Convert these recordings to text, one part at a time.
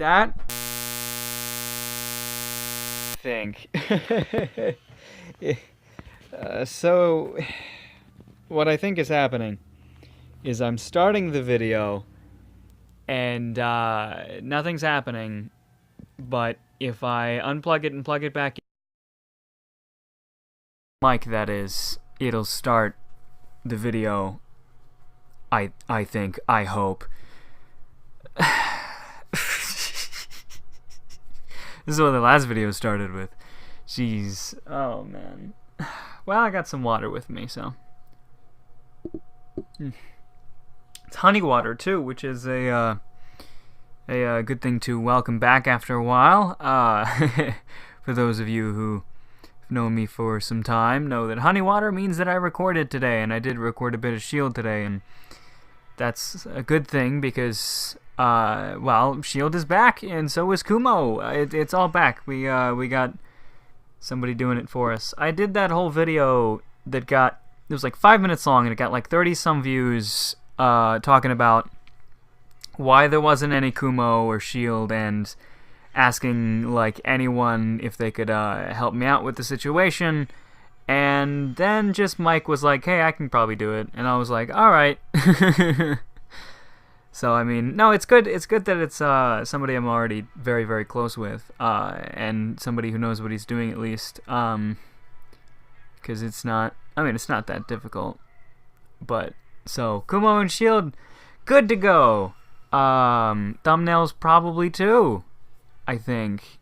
that think. So what I think is happening is I'm starting the video and nothing's happening, but if I unplug it and plug it back in, mic that is, it'll start the video. I think, I hope. This is what the last video started with. Jeez. Oh, man. Well, I got some water with me, so. It's honey water, too, which is a good thing to welcome back after a while. For those of you who have known me for some time, know that honey water means that I recorded today, and I did record a bit of S.H.I.E.L.D. today, and that's a good thing because... well, S.H.I.E.L.D. is back, and so is Kumo. It's all back. We got somebody doing it for us. I did that whole video that it was like 5 minutes long, and it got like 30-some views, talking about why there wasn't any Kumo or S.H.I.E.L.D., and asking, like, anyone if they could, help me out with the situation, and then just Mike was like, hey, I can probably do it, and I was like, alright. So, I mean, no, it's good. It's good that it's somebody I'm already very, very close with, and somebody who knows what he's doing at least, because it's not that difficult. But, so, Kumo and S.H.I.E.L.D., good to go. Thumbnails probably too, I think.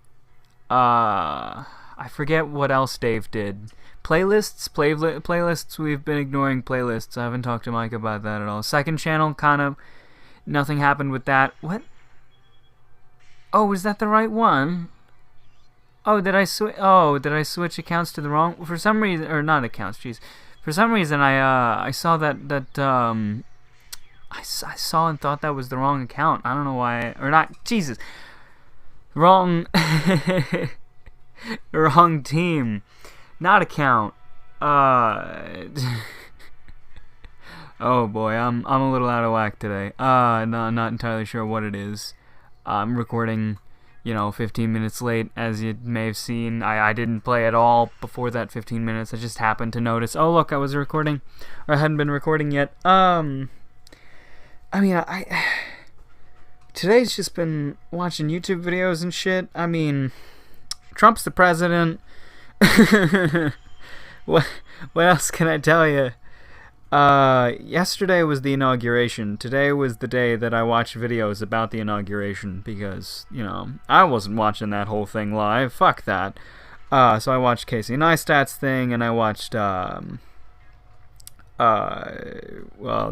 I forget what else Dave did. Playlists, we've been ignoring playlists. I haven't talked to Mike about that at all. Second channel, kind of... Nothing happened with that. What? Oh, was that the right one? Oh, did I switch accounts to the wrong? For some reason, or not accounts. Jeez. For some reason, I saw that I saw and thought that was the wrong account. I don't know why, or not. Jesus, wrong, wrong team, not account. Oh boy, I'm a little out of whack today. No, I'm not entirely sure what it is. I'm recording, 15 minutes late, as you may have seen. I didn't play at all before that 15 minutes. I just happened to notice, oh look, I was recording, or I hadn't been recording yet. I mean, today's just been watching YouTube videos and shit. I mean, Trump's the president. What else can I tell you? Yesterday was the inauguration. Today was the day that I watched videos about the inauguration because, I wasn't watching that whole thing live. Fuck that. So I watched Casey Neistat's thing, and I watched,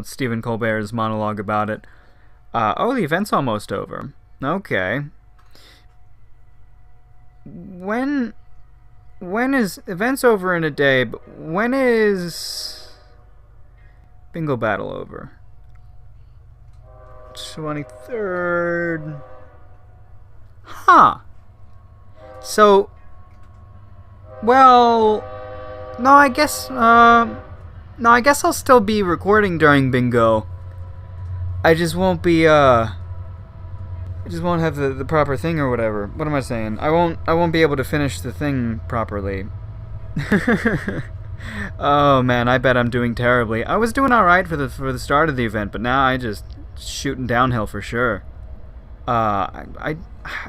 Stephen Colbert's monologue about it. Oh, the event's almost over. Okay. When is... Event's over in a day, but when is... Bingo battle over? 23rd. Huh. So, well, no, I guess I'll still be recording during bingo. I just won't be, I just won't have the proper thing or whatever. What am I saying? I won't be able to finish the thing properly. Oh man, I bet I'm doing terribly. I was doing alright for the start of the event, but now I just shooting downhill for sure. I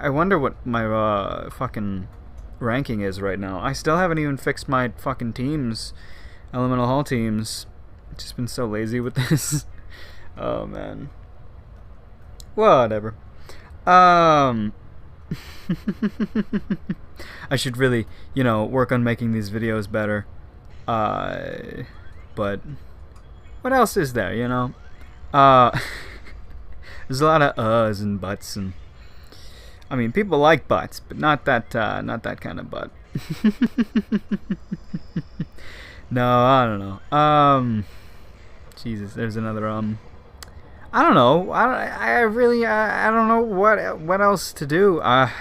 wonder what my fucking ranking is right now. I still haven't even fixed my fucking teams, Elemental Hall teams. Just been so lazy with this. Oh man. Whatever. I should really, work on making these videos better. But what else is there, there's a lot of uhs and buts, and I mean, people like butts, but not that kind of butt. No, I don't know. Jesus, there's another, I don't know. I really don't know what else to do. I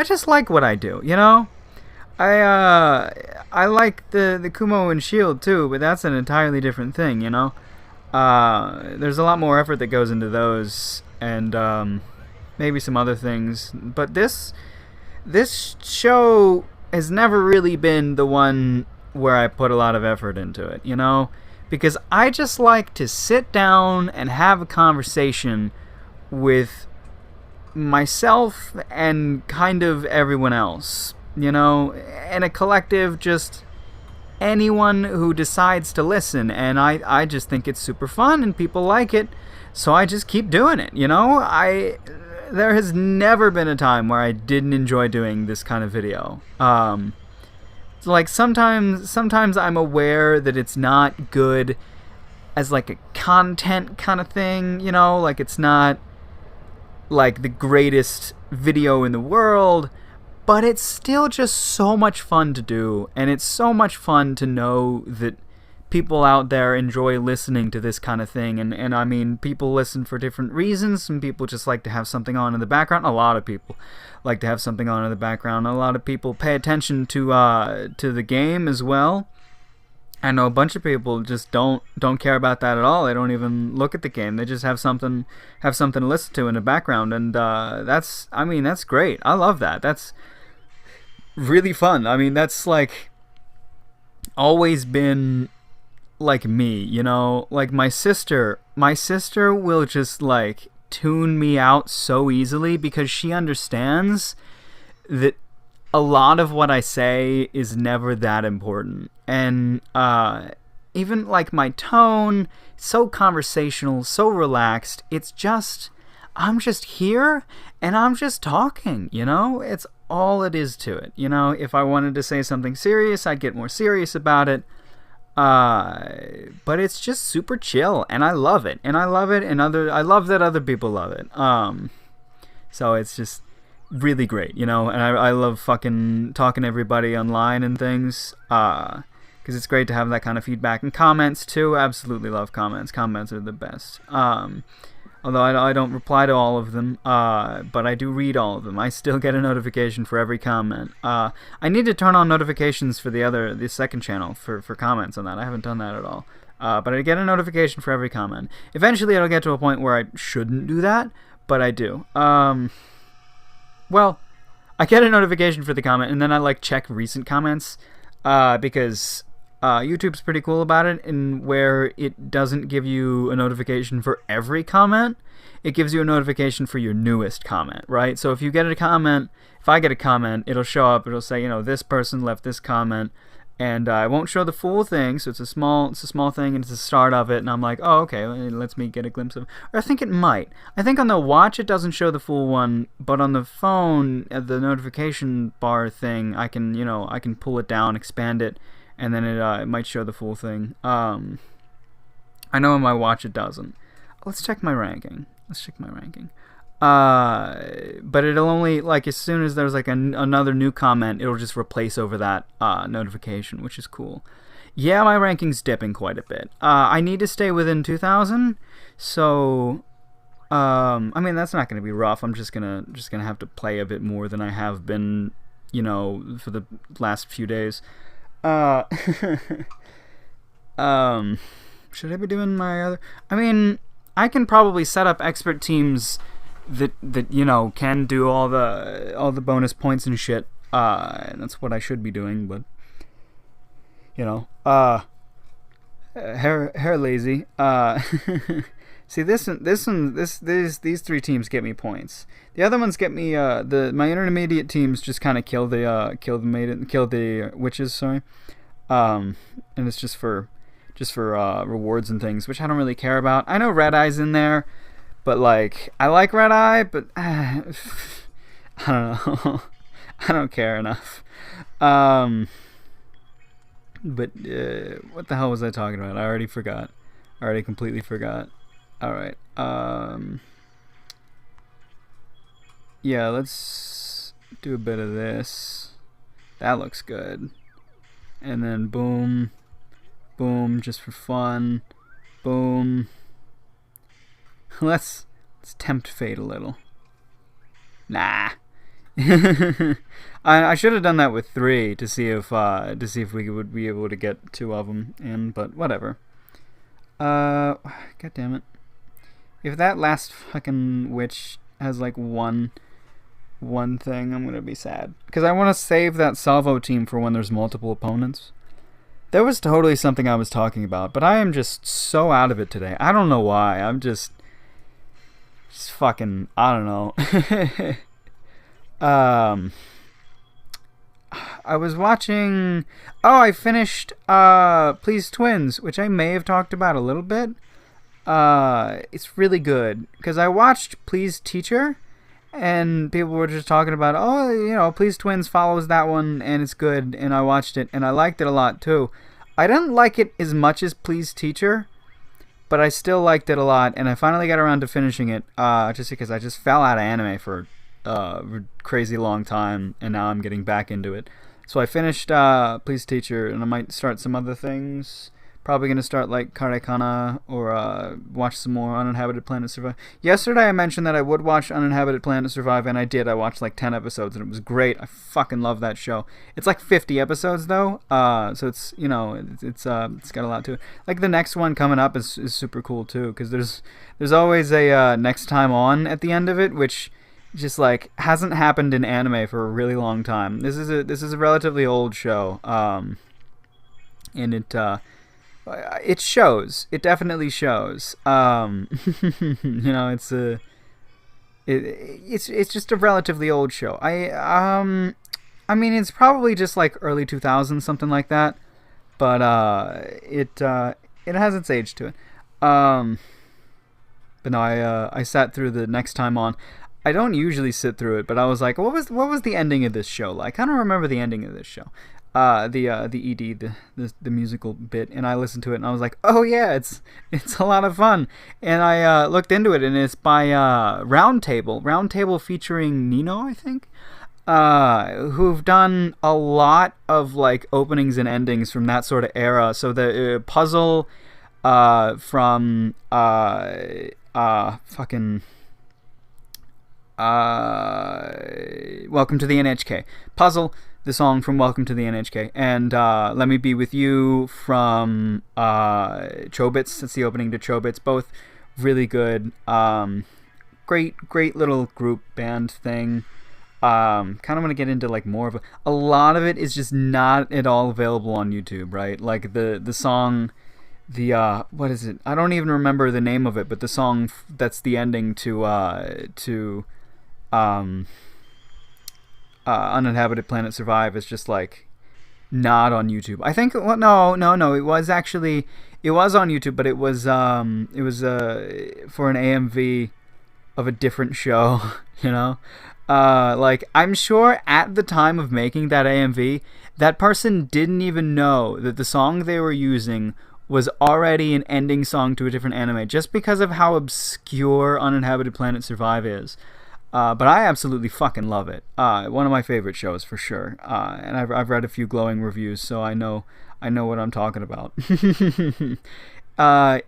just like what I do, I like the Kumo and S.H.I.E.L.D. too, but that's an entirely different thing, There's a lot more effort that goes into those, and maybe some other things. But this show has never really been the one where I put a lot of effort into it, you know? Because I just like to sit down and have a conversation with myself and kind of everyone else, you know? And a collective, just anyone who decides to listen. And I just think it's super fun and people like it, so I just keep doing it, you know? There has never been a time where I didn't enjoy doing this kind of video. Like sometimes I'm aware that it's not good as like a content kind of thing, you know, like it's not like the greatest video in the world, but it's still just so much fun to do, and it's so much fun to know that people out there enjoy listening to this kind of thing. And I mean, people listen for different reasons. Some people just like to have something on in the background. A lot of people like to have something on in the background. A lot of people pay attention to the game as well. I know a bunch of people just don't care about that at all. They don't even look at the game. They just have something to listen to in the background, and that's great. I love that. That's really fun. I mean, that's like always been like me, you know? Like my sister will just like tune me out so easily because she understands that a lot of what I say is never that important. And even like my tone, so conversational, so relaxed. It's just, I'm just here and I'm just talking, you know? It's all it is to it. You know, if I wanted to say something serious, I'd get more serious about it. But it's just super chill, and I love it, and I love that other people love it. So it's just really great, you know, and I love fucking talking to everybody online and things, because it's great to have that kind of feedback, and comments too. Absolutely love comments. Comments are the best. Although I don't reply to all of them, but I do read all of them. I still get a notification for every comment. I need to turn on notifications for the second channel for comments on that. I haven't done that at all. But I get a notification for every comment. Eventually it'll get to a point where I shouldn't do that, but I do. Well, I get a notification for the comment, and then I like check recent comments, because YouTube's pretty cool about it, in where it doesn't give you a notification for every comment. It gives you a notification for your newest comment, right? So if you get a comment, if I get a comment, it'll show up. It'll say, you know, this person left this comment, and I won't show the full thing. So it's a small thing, and it's the start of it. And I'm like, oh, okay, it lets me get a glimpse of it. Or I think it might. I think on the watch it doesn't show the full one, but on the phone, the notification bar thing, I can pull it down, expand it, and then it might show the full thing. I know on my watch it doesn't. Let's check my ranking. But it'll only, like, as soon as there's like another new comment, it'll just replace over that notification, which is cool. Yeah, my ranking's dipping quite a bit. I need to stay within 2,000, so I mean, that's not going to be rough. I'm just gonna have to play a bit more than I have been, you know, for the last few days. Should I be doing my other? I mean, I can probably set up expert teams that you know can do all the bonus points and shit. And that's what I should be doing, but you know, hair lazy. See, these three teams get me points. The other ones get me my intermediate teams just kind of kill the witches. Sorry, and it's just for rewards and things, which I don't really care about. I know Red Eye's in there, but like I like Red Eye, but I don't know. I don't care enough. But what the hell was I talking about? I already forgot. I already completely forgot. Alright. Yeah, let's do a bit of this. That looks good. And then boom. Boom, just for fun. Boom. Let's tempt fate a little. Nah. I should have done that with 3 to see if we would be able to get 2 of them in, but whatever. God damn it! If that last fucking witch has like one thing, I'm gonna be sad because I want to save that salvo team for when there's multiple opponents. There was totally something I was talking about, but I am just so out of it today. I don't know why. I'm just fucking, I don't know. I was watching. Oh, I finished Please Twins, which I may have talked about a little bit. It's really good because I watched Please Teacher, and people were just talking about, oh, you know, Please Twins follows that one, and it's good, and I watched it, and I liked it a lot too. I didn't like it as much as Please Teacher, but I still liked it a lot, and I finally got around to finishing it, just because I just fell out of anime for a crazy long time, and now I'm getting back into it. So I finished Please Teacher, and I might start some other things. Probably going to start like Karekana or watch some more Uninhabited Planet Survive. Yesterday I mentioned that I would watch Uninhabited Planet Survive, and I did. I watched like 10 episodes, and it was great. I fucking love that show. It's like 50 episodes though, so it's, you know, it's got a lot to it. Like the next one coming up is super cool too, because there's always a next time on at the end of it, which just like hasn't happened in anime for a really long time. This is a relatively old show, and it shows. It definitely shows. You know, it's just a relatively old show. I mean, it's probably just like early 2000s, something like that. But it has its age to it. But no, I sat through the next time on. I don't usually sit through it, but I was like, what was the ending of this show like? I don't remember the ending of this show. The ED, the musical bit, and I listened to it, and I was like, oh yeah, it's a lot of fun. And I looked into it, and it's by Roundtable featuring Nino, I think, who've done a lot of like openings and endings from that sort of era. So the Puzzle from fucking Welcome to the NHK. Puzzle, the song from Welcome to the NHK, and Let Me Be With You from Chobits. That's the opening to Chobits. Both really good. Great little group band thing. Kind of want to get into like more of a lot of it is just not at all available on YouTube, right? Like the song, what is it? I don't even remember the name of it, but the song that's the ending to Uninhabited Planet Survive is just like not on YouTube. I think no, it was on YouTube, but it was for an AMV of a different show, you know? Like I'm sure at the time of making that AMV, that person didn't even know that the song they were using was already an ending song to a different anime, just because of how obscure Uninhabited Planet Survive is. But I absolutely fucking love it. One of my favorite shows for sure. And I've read a few glowing reviews, so I know what I'm talking about.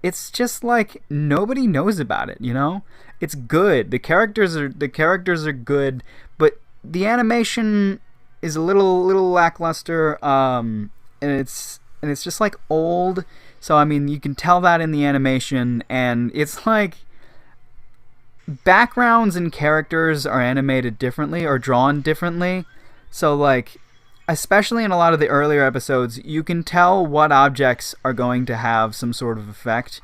It's just like nobody knows about it, you know? It's good. The characters are good, but the animation is a little lackluster. And it's just like old. So I mean, you can tell that in the animation, and it's like backgrounds and characters are animated differently or drawn differently. So like, especially in a lot of the earlier episodes, you can tell what objects are going to have some sort of effect,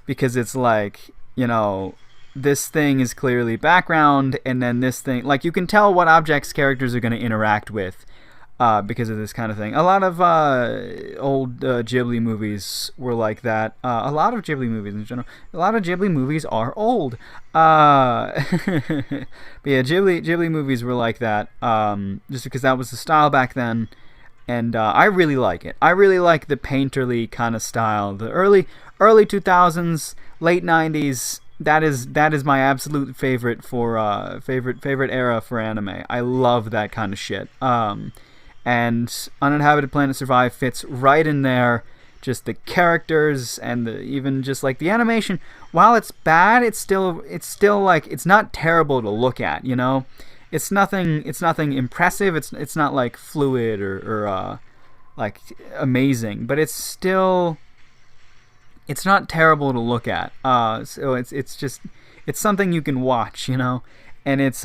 because it's like, you know, this thing is clearly background, and then this thing, like, you can tell what objects characters are going to interact with because of this kind of thing. A lot of old Ghibli movies were like that. A lot of Ghibli movies in general. A lot of Ghibli movies are old. But yeah, Ghibli movies were like that, just because that was the style back then. And I really like it. I really like the painterly kind of style. The early 2000s, late 90s. That is my absolute favorite for favorite era for anime. I love that kind of shit. And Uninhabited Planet Survive fits right in there. Just the characters and even just like the animation. While it's bad, it's still like, it's not terrible to look at, you know? It's nothing impressive. It's not like fluid or like amazing, but it's not terrible to look at. So it's something you can watch, you know? and it's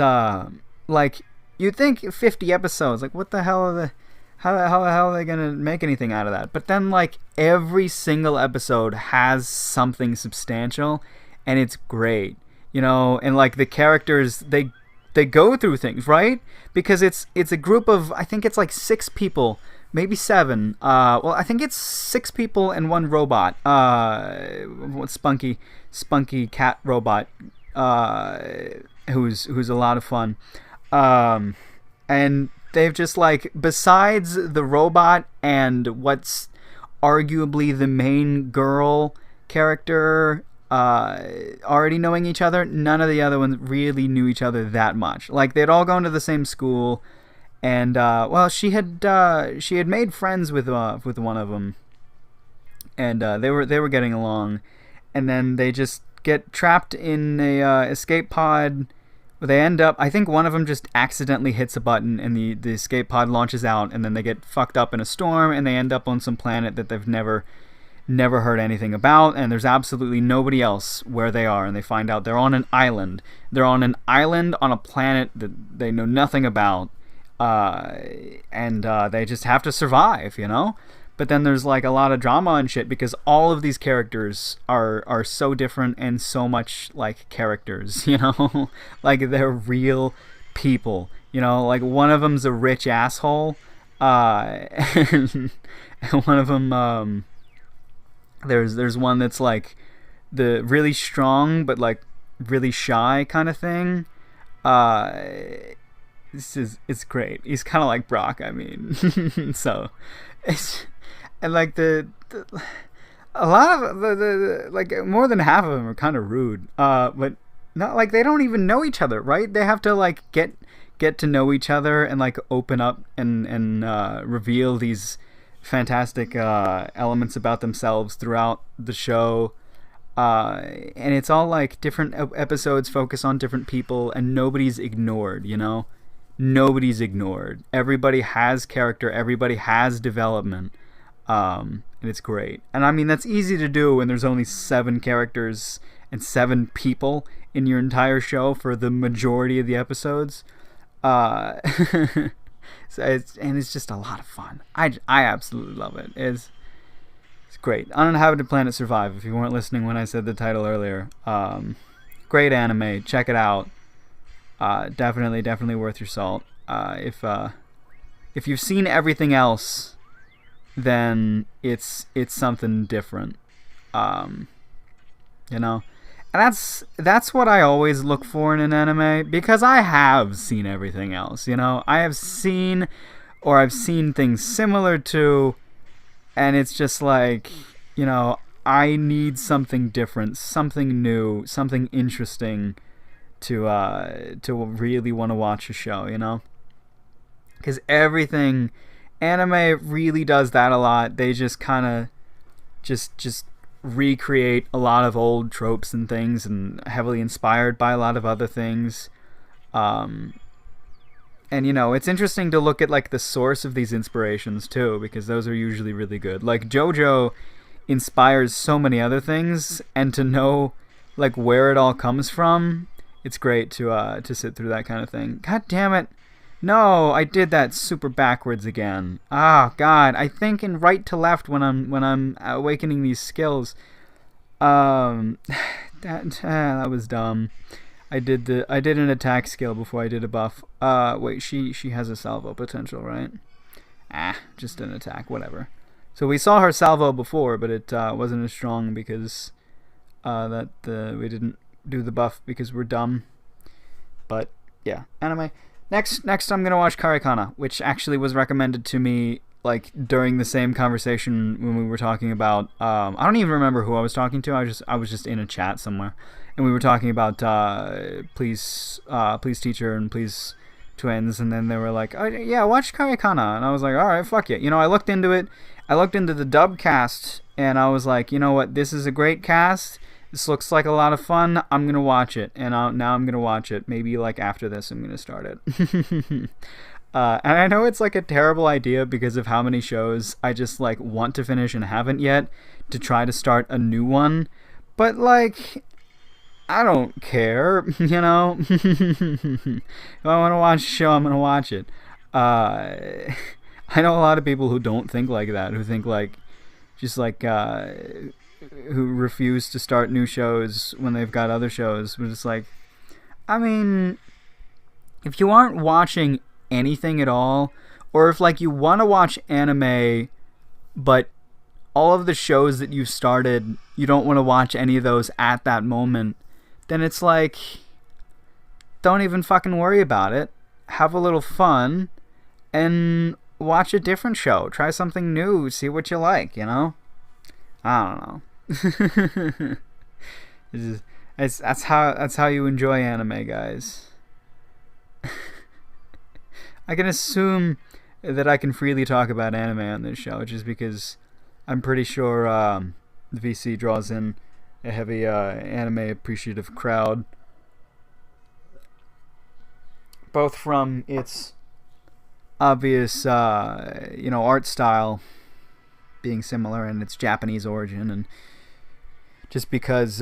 like you'd think 50 episodes, like what the hell are the how the hell are they gonna make anything out of that? But then like every single episode has something substantial, and it's great, and like the characters, they go through things, right? Because it's a group of, I think it's like 6 people, maybe 7. Well, I think it's 6 people and 1 robot. Spunky cat robot. Who's a lot of fun. And they've just like, besides the robot and what's arguably the main girl character already knowing each other, none of the other ones really knew each other that much. Like, they'd all gone to the same school, and well, she had made friends with one of them, and they were getting along, and then they just get trapped in a escape pod. They end up, I think one of them just accidentally hits a button, and the escape pod launches out, and then they get fucked up in a storm, and they end up on some planet that they've never heard anything about, and there's absolutely nobody else where they are, and they find out they're on an island. They're on an island on a planet that they know nothing about, and they just have to survive, But then there's like a lot of drama and shit, because all of these characters are so different and so much like characters, like they're real people, like one of them's a rich asshole, and one of them, there's one that's like the really strong but like really shy kind of thing. It's great. He's kind of like Brock, I mean. So it's, and like a lot of the like more than half of them are kind of rude, but not like they don't even know each other, right? They have to like get to know each other and like open up and reveal these fantastic elements about themselves throughout the show, and it's all like different episodes focus on different people, and nobody's ignored. Nobody's ignored. Everybody has character, everybody has development, and it's great. And I mean, that's easy to do when there's only 7 characters and 7 people in your entire show for the majority of the episodes. So it's just a lot of fun. I absolutely love it. It's great. Uninhabited Planet Survive, if you weren't listening when I said the title earlier. Great anime. Check it out. Definitely worth your salt. If you've seen everything else, then it's something different. And that's what I always look for in an anime, because I have seen everything else, I've seen things similar to, and it's just like, I need something different, something new, something interesting to really want to watch a show, because anime really does that a lot. They just kind of just recreate a lot of old tropes and things, and heavily inspired by a lot of other things, and it's interesting to look at like the source of these inspirations too, because those are usually really good. Like JoJo inspires so many other things, and to know like where it all comes from, it's great to sit through that kind of thing. God damn it, no, I did that super backwards again. Ah, God, I think in right to left when I'm awakening these skills. That was dumb. I did an attack skill before I did a buff. Wait, she has a salvo potential, right? Just an attack, whatever. So we saw her salvo before, but it wasn't as strong because we didn't do the buff because we're dumb. But yeah, anime. Next, I'm gonna watch Karikana, which actually was recommended to me like during the same conversation when we were talking about. I don't even remember who I was talking to. I was just in a chat somewhere, and we were talking about please teacher and please twins, and then they were like, oh yeah, watch Karikana, and I was like, all right, fuck it. I looked into it. I looked into the dub cast, and I was like, you know what, this is a great cast. This looks like a lot of fun. I'm going to watch it. And now I'm going to watch it. Maybe like after this, I'm going to start it. And I know it's like a terrible idea because of how many shows I just like want to finish and haven't yet, to try to start a new one. But like, I don't care, you know. If I want to watch a show, I'm gonna watch it. I know a lot of people who don't think like that, who think like, just like, who refuse to start new shows when they've got other shows. But it's like, I mean, if you aren't watching anything at all, or if like you want to watch anime, but all of the shows that you've started, you don't want to watch any of those at that moment, then it's like, don't even fucking worry about it. Have a little fun and watch a different show. Try something new. See what you like, you know? I don't know. That's how you enjoy anime, guys. I can assume that I can freely talk about anime on this show, just because I'm pretty sure the VC draws in a heavy anime appreciative crowd, both from its obvious art style being similar and its Japanese origin, and just because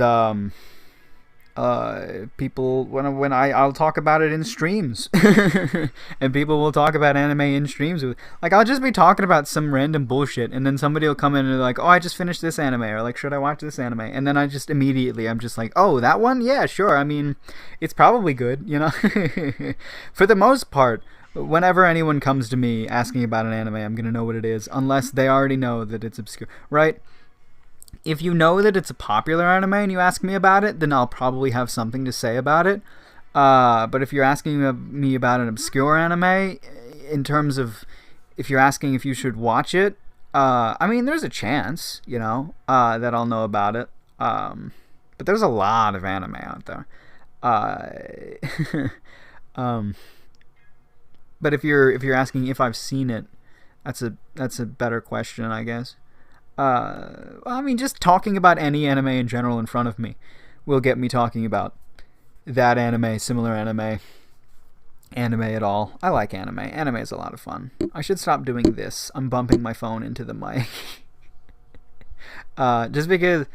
people, when I'll talk about it in streams and people will talk about anime in streams. Like, I'll just be talking about some random bullshit, and then somebody will come in and like, oh, I just finished this anime, or like, should I watch this anime? And then I'm just like, oh, that one? Yeah, sure. I mean, it's probably good, you know. For the most part, whenever anyone comes to me asking about an anime, I'm gonna know what it is, unless they already know that it's obscure, right? If you know that it's a popular anime and you ask me about it, then I'll probably have something to say about it. But if you're asking me about an obscure anime, in terms of if you're asking if you should watch it, I mean, there's a chance, you know, that I'll know about it. But there's a lot of anime out there. But if you're asking if I've seen it, that's a better question, I guess. I mean, just talking about any anime in general in front of me will get me talking about that anime, similar anime at all. I like anime. Anime is a lot of fun. I should stop doing this. I'm bumping my phone into the mic. Just because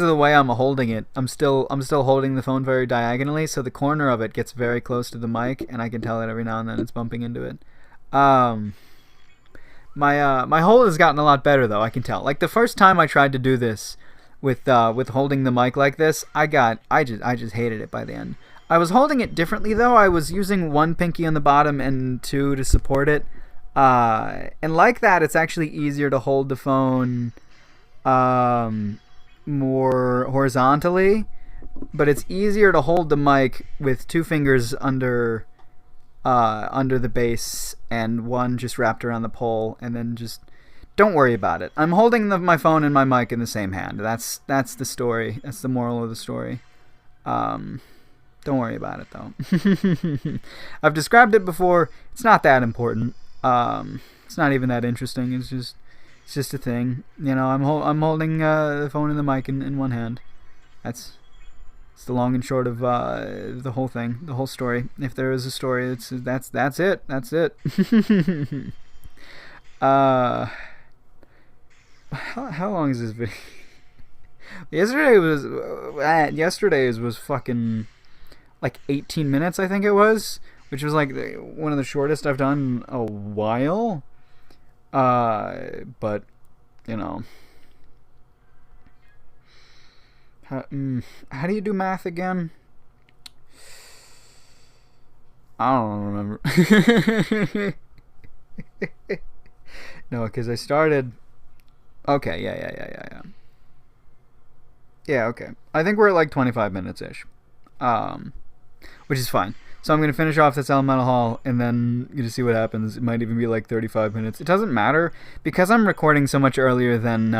of the way I'm holding it, I'm still holding the phone very diagonally, so the corner of it gets very close to the mic, and I can tell that every now and then it's bumping into it. My hold has gotten a lot better, though, I can tell. Like, the first time I tried to do this with holding the mic like this, I just hated it by the end. I was holding it differently, though. I was using one pinky on the bottom and two to support it. And like that, it's actually easier to hold the phone more horizontally, but it's easier to hold the mic with two fingers under the base and one just wrapped around the pole, and then just don't worry about it. I'm holding my phone and my mic in the same hand. That's the story. That's the moral of the story. Don't worry about it, though. I've described it before. It's not that important. It's not even that interesting. It's just a thing. You know, I'm holding the phone and the mic in one hand. It's the long and short of the whole thing, the whole story. If there is a story, that's it. That's it. How long is this video? Yesterday's was fucking like 18 minutes, I think it was, which was like one of the shortest I've done in a while. But you know. How do you do math again? I don't remember. No, because I started... Okay, yeah. Yeah, okay. I think we're at like 25 minutes-ish. Which is fine. So I'm going to finish off this Elemental Hall, and then you just see what happens. It might even be like 35 minutes. It doesn't matter, because I'm recording so much earlier than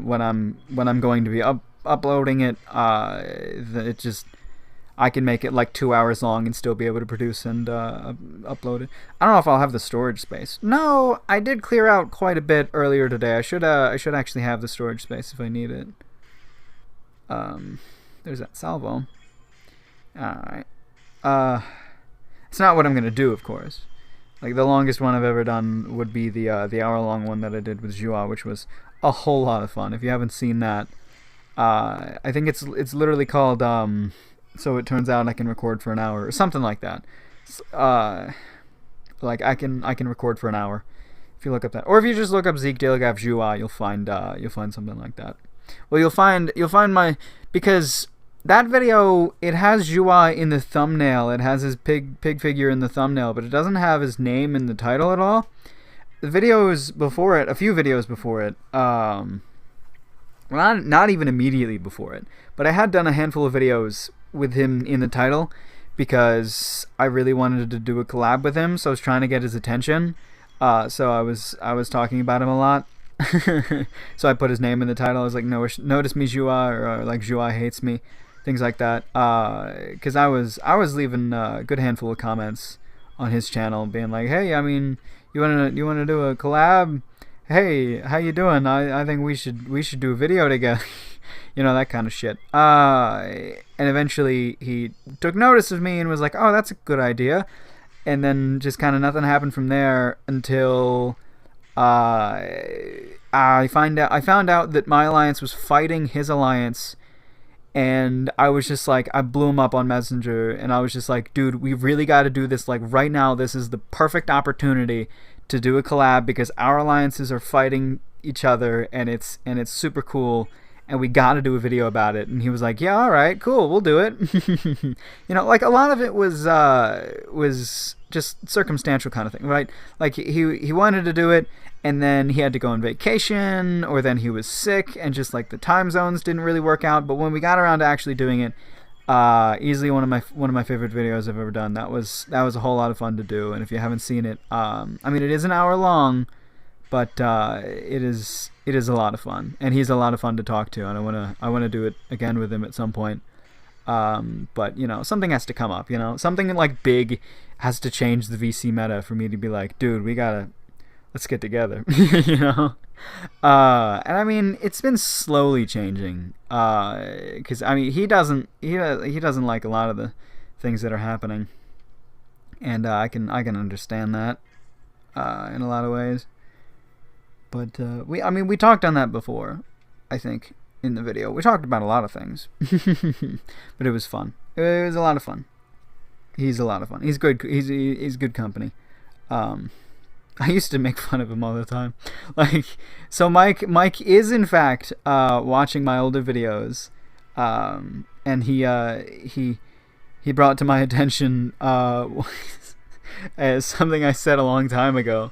when I'm going to be uploading it. It just, I can make it like 2 hours long and still be able to produce and upload it. I don't know if I'll have the storage space. No, I did clear out quite a bit earlier today. I should actually have the storage space if I need it. There's that salvo. Alright. It's not what I'm gonna do, of course. Like, the longest one I've ever done would be the hour-long one that I did with Jua, which was a whole lot of fun. If you haven't seen that, I think it's literally called so it turns out I can record for an hour or something like that. Like I can record for an hour if you look up that, or if you just look up Zeke.D abwjr, you'll find something like that. Well, you'll find my, because that video, it has Jua in the thumbnail. It has his pig figure in the thumbnail, but it doesn't have his name in the title at all. The videos before it, a few videos before it, well, not even immediately before it, but I had done a handful of videos with him in the title because I really wanted to do a collab with him, so I was trying to get his attention. So I was talking about him a lot. So I put his name in the title. I was like, notice me, Jua, or like Jua hates me, things like that. Because I was leaving a good handful of comments on his channel, being like, hey, I mean, you wanna do a collab? Hey, how you doing? I think we should do a video together. You know, that kind of shit. And eventually he took notice of me and was like, oh, that's a good idea. And then just kind of nothing happened from there until I found out that my alliance was fighting his alliance, and I was just like, I blew him up on Messenger, and I was just like, dude, we really got to do this, like, right now. This is the perfect opportunity to do a collab because our alliances are fighting each other, and it's super cool, and we got to do a video about it. And he was like, yeah, all right, cool, we'll do it. You know, like, a lot of it was just circumstantial kind of thing, right? Like, he wanted to do it, and then he had to go on vacation, or then he was sick, and just like the time zones didn't really work out. But when we got around to actually doing it, easily one of my favorite videos I've ever done. That was a whole lot of fun to do. And if you haven't seen it, I mean, it is an hour long, but it is a lot of fun, and he's a lot of fun to talk to, and I wanna do it again with him at some point. But you know, something has to come up. You know, something like big has to change the VC meta for me to be like, dude, let's get together. You know. And I mean, it's been slowly changing. Because I mean, he doesn't like a lot of the things that are happening, and I can understand that in a lot of ways. But we talked on that before, I think, in the video. We talked about a lot of things, but it was fun. It was a lot of fun. He's a lot of fun. He's good. He's good company. I used to make fun of him all the time. Like, so Mike is in fact watching my older videos, and he brought to my attention as something I said a long time ago.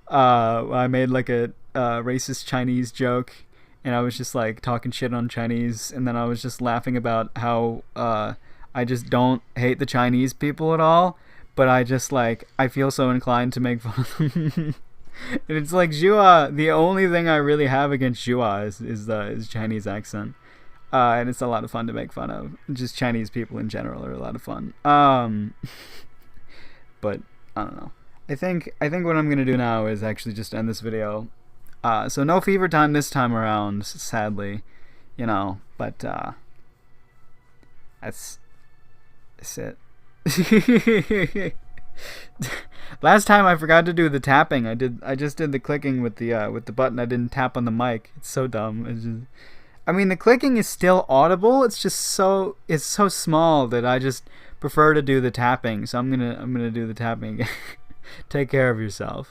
I made like a racist Chinese joke, and I was just like talking shit on Chinese, and then I was just laughing about how I just don't hate the Chinese people at all, but I just like, I feel so inclined to make fun of them. And it's like, Jua, the only thing I really have against Jua is Chinese accent. And it's a lot of fun to make fun of. Just Chinese people in general are a lot of fun. But I don't know. I think what I'm gonna do now is actually just end this video. So no fever time this time around, sadly, you know. But that's it. Last time I forgot to do the tapping. I just did the clicking with the button. I didn't tap on the mic. It's so dumb. It's just, I mean, the clicking is still audible. It's just so small that I just prefer to do the tapping. So I'm gonna do the tapping again. Take care of yourself.